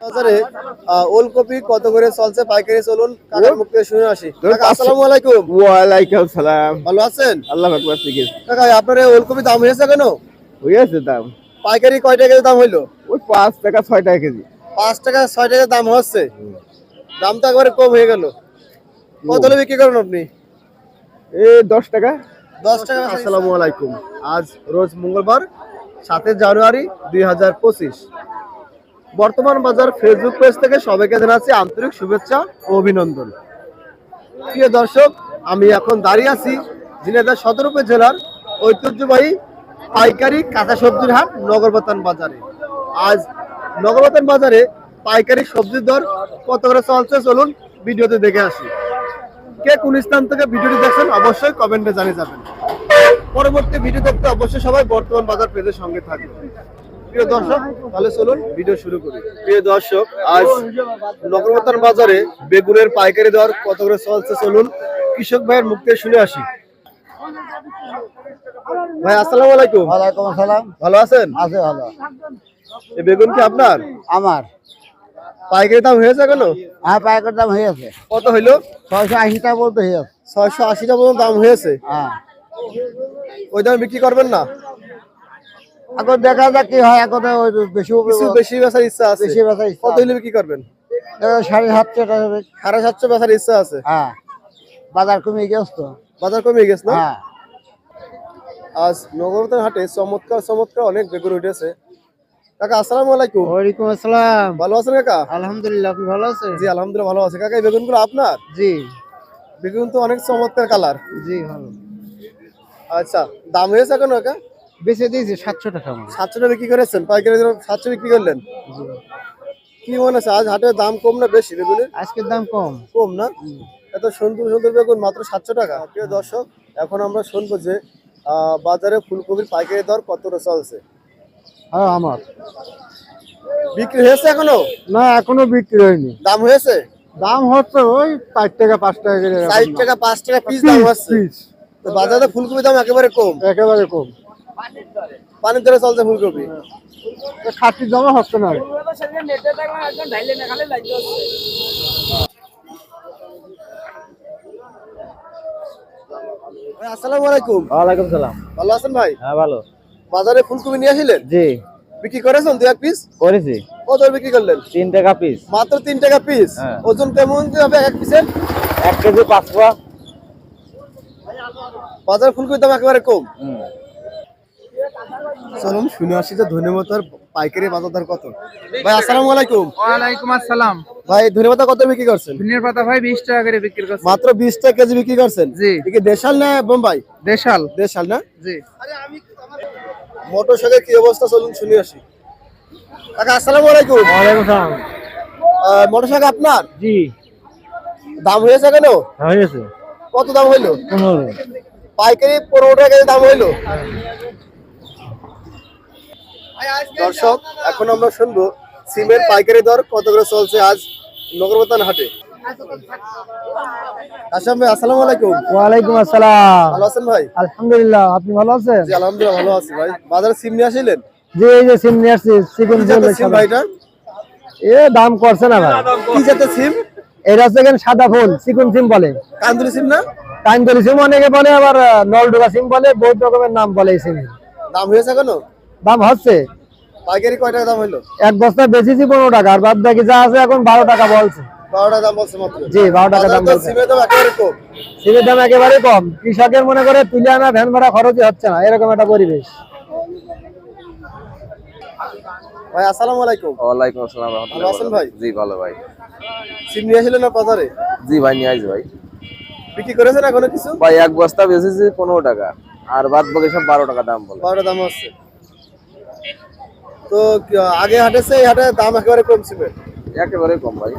বাজারে ওলকপি কত করে চলছে পাইকারি? চলুন কাকার মুখ থেকে শুনে আসি। কাকা আসসালামু আলাইকুম। ওয়ালাইকুম সালাম। ভালো আছেন? আল্লাহ আকবার থেকে কাকা আপনার এই ওলকপি দাম হয়েছে কেন? হয়েছে দাম। পাইকারি কয় টাকা দাম হইলো? ওই 5 টাকা 6 টাকা কেজি। 5 টাকা 6 টাকা দাম হচ্ছে। দাম তো একবারে কম হয়ে গেল। কত হলে বিক্রি করেন আপনি? এই 10 টাকা। 10 টাকা। আসসালামু আলাইকুম। আজ রোজ মঙ্গলবার 7 জানুয়ারি 2025। বর্তমান বাজার ফেসবুক পেজ থেকে সবাইকে জানাচ্ছি আন্তরিক শুভেচ্ছা ও অভিনন্দন। প্রিয় দর্শক, আমি এখন দাঁড়িয়ে আছি ঝিনাইদহ সদর উপজেলার ঐতিহ্যবাহী পাইকারি কাঁচা সবজির হাট নগরবাতান বাজারে। আজ নগরবাতান বাজারে পাইকারি সবজির দর কত করে চলছে চলুন ভিডিওতে দেখে আসি। কে কোন স্থান থেকে ভিডিওটি দেখছেন অবশ্যই কমেন্টে জানিয়ে যাবেন। পরবর্তী ভিডিও দেখতে অবশ্যই সবাই বর্তমান বাজার পেজের সঙ্গে থাকবেন। প্রিয় দর্শক, তাহলে চলুন ভিডিও শুরু করি। প্রিয় দর্শক, আজ নগরবাতান বাজারে বেগুনের পাইকারি দর কত করে চলছে চলুন কৃষক ভাইয়ের মুখ থেকে শুনে আসি। ভাই আসসালামু আলাইকুম। ওয়ালাইকুম আসসালাম। ভালো আছেন? আছে ভালো। এই বেগুন কি আপনার? আমার পাইকারি দাম হয়েছে কেন? হ্যাঁ, পাইকার দাম হয়ে আছে। কত হইলো? 680 টাকা বলতে হয়ে আছে। 680 টাকা পর্যন্ত দাম হয়েছে। হ্যাঁ, ওই দামে বিক্রি করবেন না? এখন দেখা যাক কি হয়। এখন ওই বেশি কিছু বেশি বেচার ইচ্ছা আছে? বেশি বেচা ইচ্ছা কত আছে। হইলে বিক্রি করবেন? 750 টাকা হবে। 750 বেচার ইচ্ছা আছে? হ্যাঁ, বাজার কমে গেছে তো। বাজার কমে গেছে না? হ্যাঁ, আজ নগরবাতান হাটে চমৎকার চমৎকার অনেক বেগুন উঠেছে। কাকা আসসালামু আলাইকুম। ওয়ালাইকুম আসসালাম। ভালো আছেন কাকা? আলহামদুলিল্লাহ, আপনি ভালো আছেন? জি আলহামদুলিল্লাহ ভালো আছি। কাকা এই বেগুনগুলো আপনার? জি বেগুন তো অনেক চমৎকার কালার। জি ভালো। আচ্ছা, দাম হয়েছে এখন কাকা? বেচে দিয়েছি 700 টাকা। 700 টাকা বিক্রি করেছেন? পাইকারি দাম 700 বিক্রি করলেন? কি মনে হচ্ছে আজ হাটের দাম কম না বেশি বেগুনের? আজকের দাম কম। কম না? এত সুন্দর সুন্দর বেগুন মাত্র 700 টাকা। প্রিয় দর্শক, এখন আমরা শুনবো যে বাজারে ফুলকপির পাইকারি দর কত করে চলছে। হ্যাঁ, আমার বিক্রি হয়েছে এখনো? না, এখনো বিক্রি হয়নি। দাম হয়েছে? দাম হচ্ছে ওই 4 টাকা 5 টাকা করে। 60 টাকা 5 টাকা পিস দাম হচ্ছে। তো বাজারে ফুলকপির দাম একেবারে কম, একেবারে কম। পানির দরে চলছে ফুলকপি। খাতি জমা হচ্ছে না। ভাই আসসালামু আলাইকুম। ওয়ালাইকুম সালাম। ভালো আছেন ভাই? হ্যাঁ, ভালো। বাজারে ফুলকপি নিয়ে আসিলেন? জি, বিক্রি করেছেন দু এক পিস? করেছি। কত বিক্রি করলেন? 3 টাকা পিস। মাত্র 3 টাকা পিস। হ্যাঁ। ওজন কেমন হবে এক পিসের? 1 কেজি 5 পোয়া। বাজার ফুলকপির দাম একেবারে কম। চলুন শুনে আসি যে ধনেপাতার পাইকারি বাজার দর কত। ভাই আসসালামু আলাইকুম। ওয়ালাইকুম আসসালাম। ভাই ধনেপাতা কত বিক্রি করছেন? ধনিয়ার পাতা ভাই 20 টাকা করে বিক্রি করছে। মাত্র 20 টাকা কেজি বিক্রি করছেন? জি। এ কি দেশাল না বোম্বাই? দেশাল। দেশাল না? জি। মোটর শাকের কি অবস্থা চলুন শুনে আসি। কাকা আসসালামু আলাইকুম। ওয়ালাইকুম সালাম। মোটর শাক আপনার? জি, দাম হয়েছে কেন? হয়েছে। কত দাম হইলো? 15। পাইকারি 15 টাকা কেজি দাম হইলো। দর্শক, এখন আমরা শুনবো সিমের পাইকারি দর কত করে চলছে আজ নগরবাতান হাটে। আসাম ভাই আসসালামু আলাইকুম। ওয়ালাইকুম আসসালাম। ভালো আছেন ভাই? আলহামদুলিল্লাহ, আপনি ভালো আছেন? জি আলহামদুলিল্লাহ ভালো আছি ভাই। বাজারে সিম নিয়ে আসিলেন? জি, এই যে সিম নিয়ে আসছি। চিকন কি জাতের সিম ভাই এটা? এ দাম করছে না ভাই। কি জাতের সিম? এটা হচ্ছে এখানে সাদা ফুল চিকন সিম বলে। কান্দুলি সিম না? কাইন্দলি সিম অনেকে বলে, আবার নলডুগা সিম বলে, বহুত রকমের নাম বলে এই সিমের। দাম হয়েছে কেন? দাম হচ্ছে। পাইকারি কয় টাকা দাম হইলো? এক বস্তা বেচেছি 15 টাকা, আর বাদ বাকি যা আছে এখন 12 টাকা বলছে। 12 টাকা দাম বলছে মাত্র? জি, 12 টাকা দাম বাজারে তো বলছে। সিমের দাম একেবারে কম। সিমের দাম একেবারে কম। কৃষকের মনে করে তুলে আনা ভ্যান ভাড়া খরচই হচ্ছে না, এরকম একটা পরিবেশ। ভাই আসসালামু আলাইকুম। ওয়ালাইকুম আসসালাম। ভালো আছেন ভাই? জি ভালো ভাই। সিম নিয়ে আসিলেন না বাজারে? জি ভাই নিয়ে আসি ভাই। বিক্রি করেছেন এখনো কিছু? ভাই এক বস্তা বেচেছি 15 টাকা, আর বাদ বাকি সব 12 টাকা দাম বলে। 12 দাম হচ্ছে। তো আগে হাটেছে এই হাটে দাম একেবারে কম সিমের? একেবারে কম ভাই।